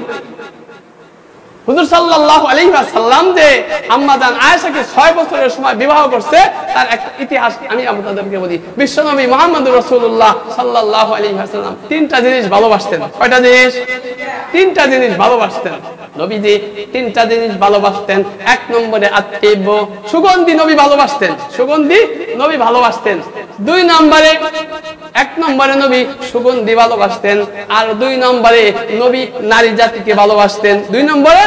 হুজুর সাল্লাল্লাহু আলাইহি ওয়াসাল্লাম যে আম্মা জান আয়েশাকে 6 বছরের সময় বিবাহ করছে তার একটা ইতিহাস আমি আপনাদেরকে বলি। বিশ্বনবী মুহাম্মদুর রাসূলুল্লাহ সাল্লাল্লাহু আলাইহি ওয়াসাল্লাম 3টা জিনিস ভালোবাসতেন। কয়টা জিনিস? 3টা জিনিস ভালোবাসতেন নবীজি। 3টা জিনিস ভালোবাসতেন। 1 নম্বরে আত্মীব, সুগন্ধি নবী ভালোবাসতেন। সুগন্ধি নবী ভালোবাসতেন। 2 নম্বরে 1 নম্বরে নবী সুগন্ধি ভালোবাসতেন, আর 2 নম্বরে নবী নারী জাতিকে ভালোবাসতেন। 2 নম্বরে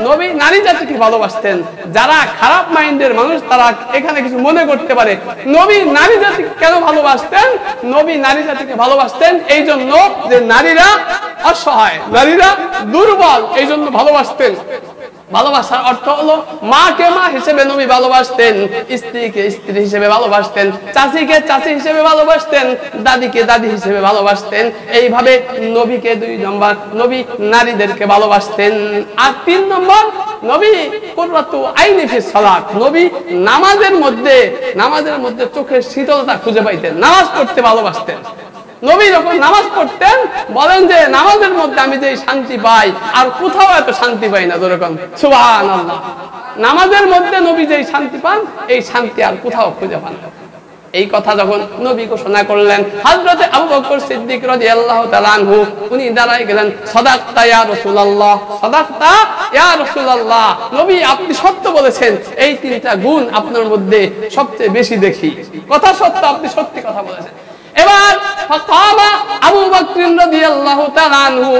নবী নারী জাতিকে ভালোবাসতেন। যারা খারাপ মাইন্ডের মানুষ তারা এখানে কিছু মনে করতে পারে, নবী নারী জাতিকে কেন ভালোবাসতেন? নবী নারী জাতিকে ভালোবাসতেন এই জন্য যে নারীরা অসহায়, নারীরা দুর্বল, এই জন্য ভালোবাসতেন। ভালোবাসার অর্থ হলো মাকে মা হিসেবে নবী ভালোবাসতেন, স্ত্রীকে স্ত্রী হিসেবে ভালোবাসতেন, চাচিকে চাচি হিসেবে ভালোবাসতেন, দাদিকে দাদি হিসেবে ভালোবাসতেন। এইভাবে নবীকে 2 নম্বর নবী নারীদেরকে ভালোবাসতেন। আর 3 নম্বর নবী কুররাতু আইনি ফিস সালাত, নবী নামাজের মধ্যে চোখের শীতলতা খুঁজে পাইতেন, নামাজ পড়তে ভালোবাসতেন। নবী যখন নামাজ পড়তেন বলেন যে নামাজের মধ্যে আমি যে শান্তি পাই আর কোথাও এত শান্তি পাই না। যেরকম সুবহানাল্লাহ, নামাজের মধ্যে নবী যে শান্তি পান এই শান্তি আর কোথাও খুঁজে পান না। এই কথা যখন নবী ঘোষণা করলেন, হযরতে আবু বকর সিদ্দিক রাদিয়াল্লাহু তাআলা আনহু উনি দাঁড়ায় গেলেন, সাদাকতা ইয়া রাসূলুল্লাহ, সাদাকতা ইয়া রাসূলুল্লাহ, নবী আপনি সত্য বলেছেন। এই 3টা গুণ আপনার মধ্যে সবচেয়ে বেশি দেখি। কথা সত্য, আপনি সত্যি কথা বলেছেন। এবার ফাকামা আবু বকর রাদিয়াল্লাহু তাআলা আনহু,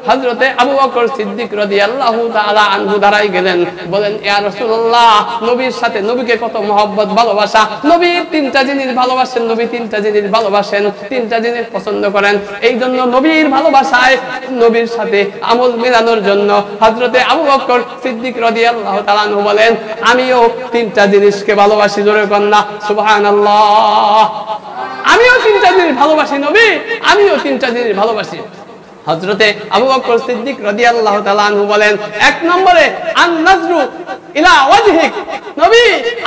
হযরতে আবু বকর সিদ্দিক রাদিয়াল্লাহু তাআলা আনহু দাঁড়াই গেলেন, বলেন ইয়া রাসূলুল্লাহ, নবীর সাথে নবীকে কত মহব্বত ভালোবাসা। নবী 3টা জিনিস ভালোবাসেন, নবী 3টা জিনিস ভালোবাসেন, 3টা জিনিস পছন্দ করেন। এই জন্য নবীর ভালোবাসায় নবীর সাথে আমল মেলানোর জন্য হযরতে আবু বকর সিদ্দিক রাদিয়াল্লাহু তাআলা আনহু বলেন আমিও 3টা জিনিসকে ভালোবাসি। জোরে কন্না সুবহানাল্লাহ। আমিও 3টা জিনিস ভালোবাসি নবী, আমিও 3টা জিনিস ভালোবাসি। হযরতে আবু বকর সিদ্দিক রাদিয়াল্লাহু তাআলা আনহু বলেন 1 নম্বরে আন নাজরু ইলা ওয়াজহিক, নবী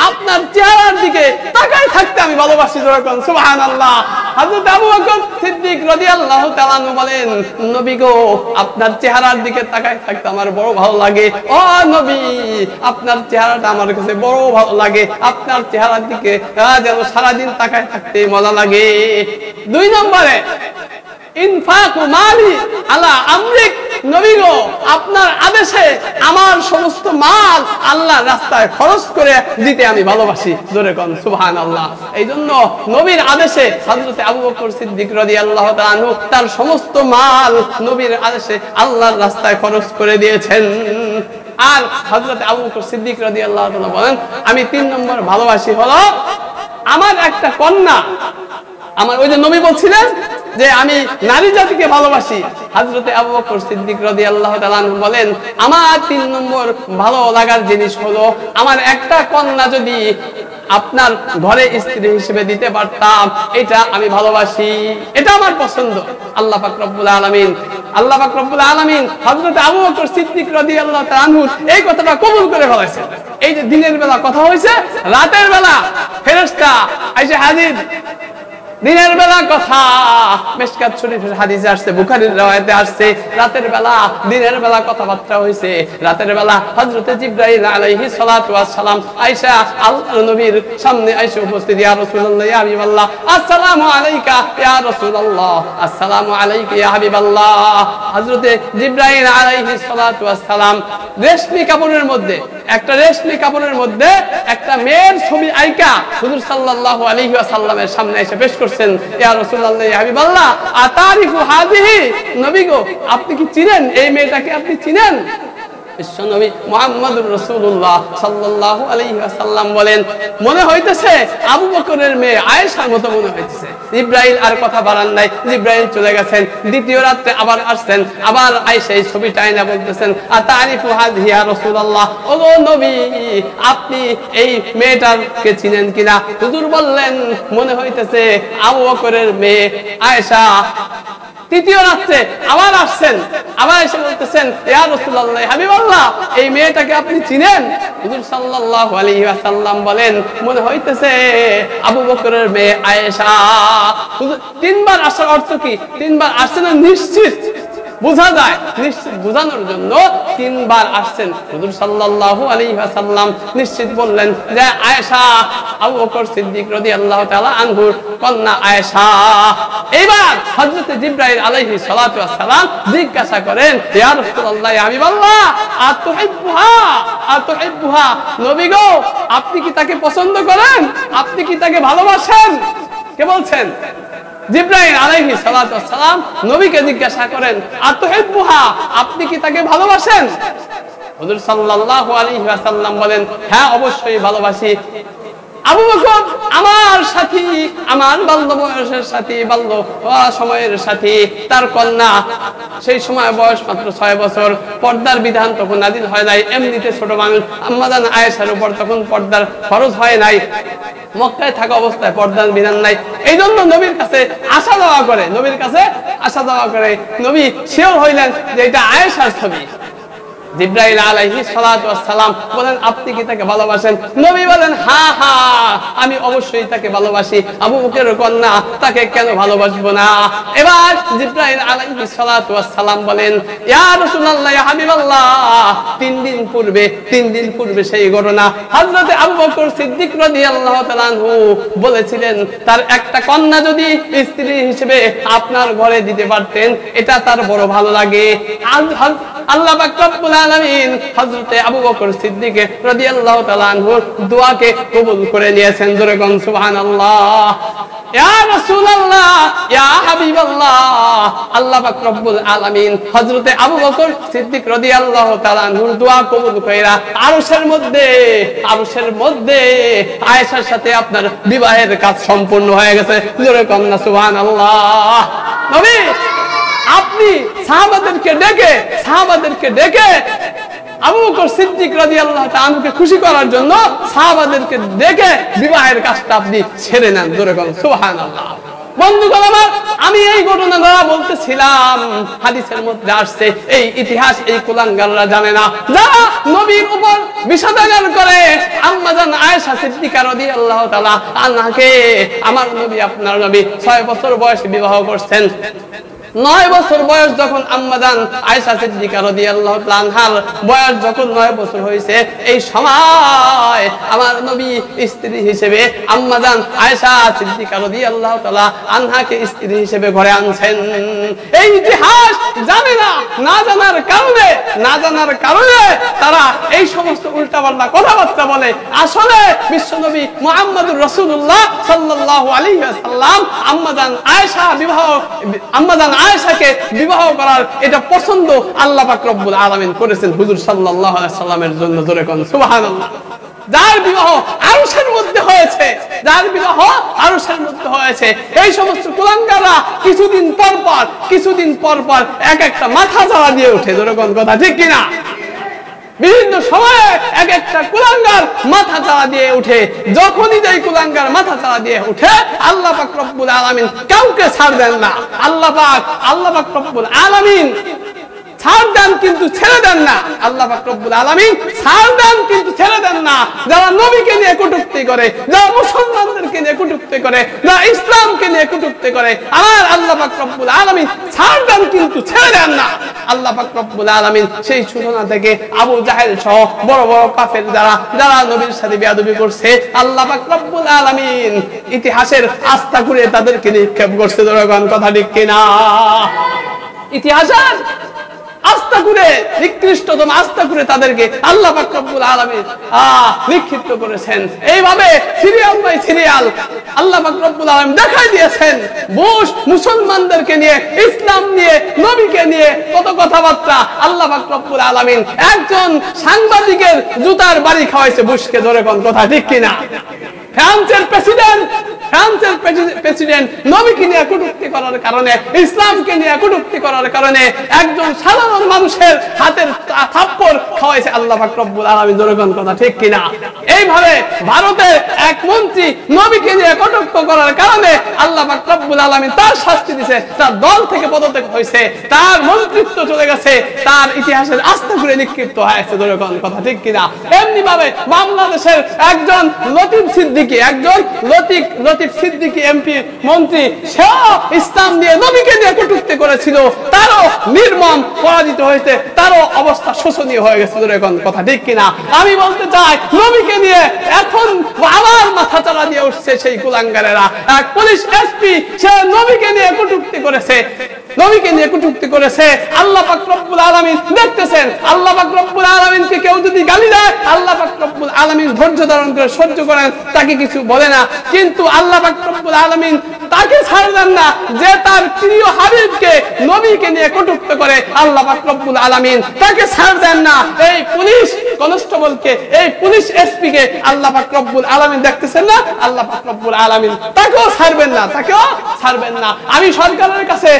আপনার চেহারার দিকে তাকায় থাকতে আমি ভালোবাসি। যখন সুবহানাল্লাহ, হযরত আবু বকর সিদ্দিক রাদিয়াল্লাহু তাআলা আনহু বলেন নবী গো আপনার চেহারার দিকে তাকায় থাকতে আমার বড় ভালো লাগে। ও নবী আপনার চেহারাটা আমার কাছে বড় ভালো লাগে, আপনার চেহারার দিকে যেন সারা দিন তাকায় থাকতে মজা লাগে। 2 নম্বরে ইনফাকু মালি আলা আমরিক, নবী গো আপনার আদেশে আমার সমস্ত মাল আল্লাহর রাস্তায় খরচ করে দিতে আমি ভালোবাসি। জোরে কোন সুবহানাল্লাহ। এই জন্য নবীর আদেশে হযরতে আবু বকর সিদ্দিক রাদিয়াল্লাহু তাআলা আনহু তার সমস্ত মাল নবীর আদেশে আল্লাহর রাস্তায় খরচ করে দিয়েছেন। আর হযরতে আবু বকর সিদ্দিক রাদিয়াল্লাহু তাআলা বলেন আমি 3 নম্বর ভালোবাসি হলো আমার একটা কন্যা। আমার ওই যে নবী বলছিলেন যে আমি নারী জাতিকে ভালোবাসি, হযরতে আবু বকর সিদ্দিক রাদিয়াল্লাহু তাআলা আনহু বলেন আমার 3 নম্বর ভালো লাগার জিনিস হলো আমার একটা কন্যা যদি আপনার ঘরে স্ত্রী হিসেবে দিতে পারতাম, এটা আমি ভালোবাসি, এটা আমার পছন্দ। আল্লাহ পাক রব্বুল আলামিন হযরত আবু বকর সিদ্দিক রাদিয়াল্লাহু তাআলা আনহু এই কথাটা কবুল করে ফেলেছেন। এই যে দিনের বেলা কথা হয়েছে, রাতের বেলা ফেরেশতা এসে হাজির। দিনের বেলা কথা মিশকাত শরীফের হাদিসে আসছে, বুখারীর riwayate আসছে রাতের বেলা দিনের বেলা কথাবার্তা হইছে। রাতের বেলা হযরতে জিবরাইল আলাইহিস সালাতু ওয়াস সালাম আয়েশা আল্লাহর নবীর সামনে এসে উপস্থিত, ইয়া রাসূলুল্লাহ ইয়া হাবিবাল্লাহ আসসালামু আলাইকা ইয়া রাসূলুল্লাহ আসসালামু আলাইকা ইয়া হাবিবাল্লাহ। হযরতে জিবরাইল আলাইহিস সালাতু ওয়াস সালাম রেশমি কাপড়ের মধ্যে একটা মেয়ের ছবি আইকা হুজুর সাল্লাল্লাহু আলাইহি ওয়াসাল্লামের সামনে এসে পেশ করছেন, ইয়া রাসূলুল্লাহ ইয়া হাবিবাল্লাহ আতারিফু হাযিহি, নবী গো আপনি কি চিনেন এই মেয়েটাকে, আপনি চিনেন? বিশ্বনবী মুহাম্মদুর রাসূলুল্লাহ সাল্লাল্লাহু আলাইহি ওয়াসাল্লাম বলেন, মনে হইতেছে আবু বকরের মেয়ে আয়েশার মতো মনে হইতেছে। জিবরাইল আর কথা বাড়ান নাই, জিবরাইল চলে গেছেন। দ্বিতীয় রাতে আবার আসছেন, আবার আয়েশা এই ছবিটা আয়না বলতেছেন, আতারিফু হাযিহি ইয়া রাসূলুল্লাহ, ওগো নবী আপনি এই মেয়েটাকে চিনেন কিনা? হুজুর বললেন, মনে হইতেছে আবু বকরের মেয়ে আয়েশা। তৃতীয় রাতে আবার আসছেন, আবার এসে বলতেছেন, ইয়া রাসূলুল্লাহ হাবিবাল্লাহ এই মেয়েটাকে আপনি চিনেন? হুজুর সাল্লাল্লাহু আলাইহি ওয়াসাল্লাম বলেন, মনে হইতেছে আবু বকরের মেয়ে আয়েশা। হুজুর তিনবার আসার অর্থ কি? তিনবার আসছেন নিশ্চিত বোঝা যায়, নিশ্চিত বোঝানোর জন্য তিনবার আসছেন। হুজুর সাল্লাল্লাহু আলাইহি ওয়াসাল্লাম নিশ্চিত বললেন যে আয়েশা, আবু বকর সিদ্দিক রাদিয়াল্লাহু তাআলা আনহুর কন্যা আয়েশা। এবার হযরত জিবরাইল আলাইহিস সালাতু ওয়াস সালাম জিজ্ঞাসা করেন, ইয়া রাসূলুল্লাহ ইয়া হাবিবাল্লাহ আতুহিব্বুহা, নবী গো আপনি কি তাকে পছন্দ করেন? আপনি কি তাকে ভালোবাসেন? কে বলছেন? জিবরাইল আলাইহিস সালাতু ওয়াস সালাম নবীকে জিজ্ঞাসা করেন, আতুহিব্বুহা আপনি কি তাকে ভালোবাসেন? হুজুর সাল্লাল্লাহু আলাইহি ওয়াসাল্লাম বলেন, হ্যাঁ অবশ্যই ভালোবাসি। আবু বকর আমার সাথী, আমার বাল্য বয়সের সাথী, বাল্য সময়ের সাথী, তার কন্যা। সেই সময় বয়স মাত্র 6 বছর। পর্দার বিধান তখন নাযিল হয় নাই, এমনিতে ছোট মানুষ। আম্মা জান আয়েশার উপর তখন পর্দার ফরজ হয় নাই, মক্কায় থাকা অবস্থায় পর্দার বিধান নাই। এই জন্য নবীর কাছে আসা যাওয়া করে, নবীর কাছে আসা যাওয়া করে। নবী শিওর হইলেন যে এটা আয়েশার ছবি। জিবরাইল আলাইহিস সালাতু ওয়াস সালাম বলেন, আপনি কি তাকে ভালোবাসেন? নবী বলেন, হ্যাঁ হ্যাঁ আমি অবশ্যই তাকে ভালোবাসি। আবু বকরের কন্যা, তাকে কেন ভালোবাসবো না? এবার জিবরাইল আলাইহিস সালাতু ওয়াস সালাম বলেন, ইয়া রাসূলুল্লাহ ইয়া হাবিবাল্লাহ 3 দিন পূর্বে সেই ঘটনা। হযরত আবু বকর সিদ্দিক রাদিয়াল্লাহু তাআলা আনহু বলেছিলেন, তার একটা কন্যা যদি স্ত্রী হিসেবে আপনার ঘরে দিতে পারতেন, এটা তার বড় ভালো লাগে। আল্লাহ পাক রব্বুল আলামিন হযরত আবু বকর সিদ্দিক রাদিয়াল্লাহু তাআলা আনহুর দোয়াকে কবুল করে নিয়েছেন। জোরে কোন সুবহানাল্লাহ। ইয়া রাসূলুল্লাহ ইয়া হাবিবাল্লাহ, আল্লাহ পাক রব্বুল আলামিন হযরত আবু বকর সিদ্দিক রাদিয়াল্লাহু তাআলা আনহুর দোয়া কবুল কইরা আরশের মধ্যে আয়েশার সাথে আপনার বিবাহের কাজ সম্পূর্ণ হয়ে গেছে। জোরে কোন সুবহানাল্লাহ। নবী আপনি সাহাবাদেরকে ডেকে আবু বকর সিদ্দিক রাদিয়াল্লাহু তাআলা আনহুকে খুশি করার জন্য সাহাবাদেরকে ডেকে বিবাহের কাজটা আপনি ছেড়ে নেন। জোরে বলেন সুবহানাল্লাহ। বন্ধুগণ আমার, আমি এই ঘটনা দ্বারা বলতেছিলাম, হাদিসের মধ্যে আসছে এই ইতিহাস এই কুলাঙ্গাররা জানে না। যারা নবীর উপর বিষাদাগার করে, আম্মা জান আয়েশা সিদ্দিকা রাদিয়াল্লাহু তাআলা আনহাকে আমার নবী, আপনার নবী 6 বছর বয়সে বিবাহ করছেন। 9 বছর বয়স যখন আম্মা জান আয়েশা সিদ্দিকা রাদিয়াল্লাহু তাআলা আনহার বয়স যখন 9 বছর হয়েছে, এই সময় আমার নবী স্ত্রী হিসেবে আম্মা জান আয়েশা সিদ্দিকা রাদিয়াল্লাহু তাআলা আনহাকে স্ত্রী হিসেবে ঘরে আনছেন। এই ইতিহাস জানে না, না জানার কারণে তারা এই সমস্ত উল্টাপাল্টা কথাবার্তা বলে। আসলে বিশ্বনবী মুহাম্মদুর রাসূলুল্লাহ সাল্লাল্লাহু আলাইহি ওয়াসাল্লাম আম্মা জান আয়েশাকে বিবাহ করার এটা পছন্দ আল্লাহ পাক রব্বুল আলামিন করেছেন হুজুর সাল্লাল্লাহু আলাইহি সাল্লামের জন্য। জোরে কোন সুবহানাল্লাহ। যার বিবাহ আরশের মধ্যে হয়েছে, এই সমস্ত কুলাঙ্গাররা কিছুদিন পর এক একটা মাথা চাড়া দিয়ে ওঠে। জোরে কোন কথা ঠিক কিনা? বিভিন্ন সময়ে এক একটা কুলাঙ্গার মাথা চাড়া দিয়ে উঠে। যখনই যেই কুলাঙ্গার মাথা চাড়া দিয়ে উঠে, আল্লাহ পাক রব্বুল আলামিন কাউকে ছাড় দেন না। আল্লাহ পাক রব্বুল আলামিন ছাড় দেন কিন্তু ছেড়ে দেন না। আল্লাহ পাক রব্বুল আলামিন ছাড় দেন কিন্তু ছেড়ে দেন না। যারা নবীকে নিয়ে কটূক্তি করে, যারা মুসলমানদেরকে নিয়ে কটূক্তি করে, যারা ইসলামকে নিয়ে কটূক্তি করে, আমার আল্লাহ পাক রব্বুল আলামিন ছাড় দেন কিন্তু ছেড়ে দেন না। আল্লাহ পাক রব্বুল আলামিন সেই সূচনা থেকে আবু জাহেল সহ বড় বড় কাফের যারা নবীর সাথে বেয়াদবি করছে, আল্লাহ পাক রব্বুল আলামিন ইতিহাসের আস্থা করে তাদেরকে নিক্ষেপ করছে। জনগণ কথা ঠিক কিনা? ইতিহাসের আস্থা করে, নিকৃষ্টতম আস্থা করে তাদেরকে আল্লাহ পাক রব্বুল আলামিন নিক্ষিপ্ত করেছেন। এইভাবে সিরিয়াল বাই সিরিয়াল আল্লাহ পাক রব্বুল আলামিন দেখাই দিয়েছেন বুশ মুসলমানদেরকে নিয়ে, ইসলাম নিয়ে, নবীকে নিয়ে কত কথাবার্তা। আল্লাহ পাক রব্বুল আলামিন একজন সাংবাদিকের জুতার বাড়ি খাওয়াইছে বুশকে, ধরে কোন কথা ঠিক কিনা? ফ্রান্সের প্রেসিডেন্ট নবীকে নিয়ে কটূক্তি করার কারণে, ইসলামকে নিয়ে কটূক্তি করার কারণে একজন সাধারণ মানুষের হাতের থাপ্পড় খাওয়াইছে আল্লাহ পাক রব্বুল আলামিন, ধরে কোন কথা ঠিক কিনা? এইভাবে ভারতের এক মন্ত্রী নবীকে নিয়ে কটূক্তি করার কারণে আল্লাহ পাক রব্বুল আলামিন তার শাস্তি দিয়েছে, তার দল থেকে পদত্যাগ হয়েছে, তার মন্ত্রিত্ব চলে গেছে, তার ইতিহাসের আস্থা করে নিক্ষিপ্ত হয়েছে, ধরে কোন কথা ঠিক কিনা? এমনি ভাবে বাংলাদেশের একজন লতিফ সিদ্দিকী এমপি মন্ত্রী, সেও ইসলাম নিয়ে নবীকে নিয়ে কটূক্তি করেছিল, তারও নির্মম পরাজিত হয়েছে, তারও অবস্থা শোচনীয় হয়ে গেছে, ধরে কোন কথা ঠিক কিনা? আমি বলতে চাই নবীকে নিয়ে এখন আবার মাথা চাড়া দিয়ে উঠছে সেই কুলাঙ্গারেরা। এক পুলিশ এসপি সে নবীকে নিয়ে কটূক্তি করেছে, আল্লাহ পাক রব্বুল আলামিন দেখতেছেন। আল্লাহ পাক রব্বুল আলামিনকে কেউ যদি গালি দেয়, আল্লাহ পাক রব্বুল আলামিন ধৈর্য ধারণ করে সহ্য করেন, তাকে কিছু বলে না। কিন্তু আল্লাহ পাক রব্বুল আলামিন তাকে ছাড়বেন না যে তার প্রিয় হাবিবকে নবীকে নিয়ে কটূক্তি করে, আল্লাহ পাক রব্বুল আলামিন তাকে ছাড়বেন না। এই পুলিশ কনস্টেবলকে, এই পুলিশ এসপি কে আল্লাহ পাক রব্বুল আলামিন দেখতেছেন না, আল্লাহ পাক রব্বুল আলামিন তাকেও ছাড়বেন না। আমি সরকারের কাছে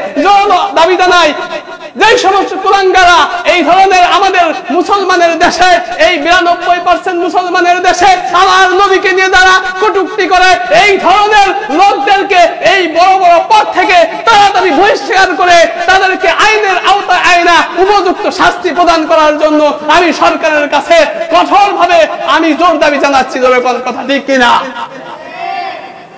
দাবি জানাই, যে সমস্ত কুলাঙ্গারা এই ধরনের আমাদের মুসলমানের দেশে, এই 92% মুসলমানের দেশে আমার নবীকে নিয়ে যারা কটূক্তি করে, এই ধরনের লোকদেরকে এই বড় বড় পদ থেকে তাড়াতাড়ি বহিষ্কার করে তাদেরকে আইনের আওতায় আইনা উপযুক্ত শাস্তি প্রদান করার জন্য আমি সরকারের কাছে কঠোরভাবে আমি জোর দাবি জানাচ্ছি, ধরে কথা ঠিক কিনা?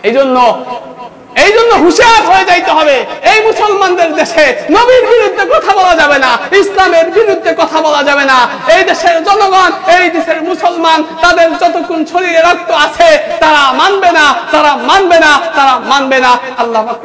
এই জন্য হুঁশিয়ার হয়ে যাইতে হবে। এই মুসলমানদের দেশে নবীর বিরুদ্ধে কথা বলা যাবে না, ইসলামের বিরুদ্ধে কথা বলা যাবে না। এই দেশের জনগণ, এই দেশের মুসলমান, তাদের যতক্ষণ শরীরে রক্ত আছে তারা মানবে না। আল্লাহ পাক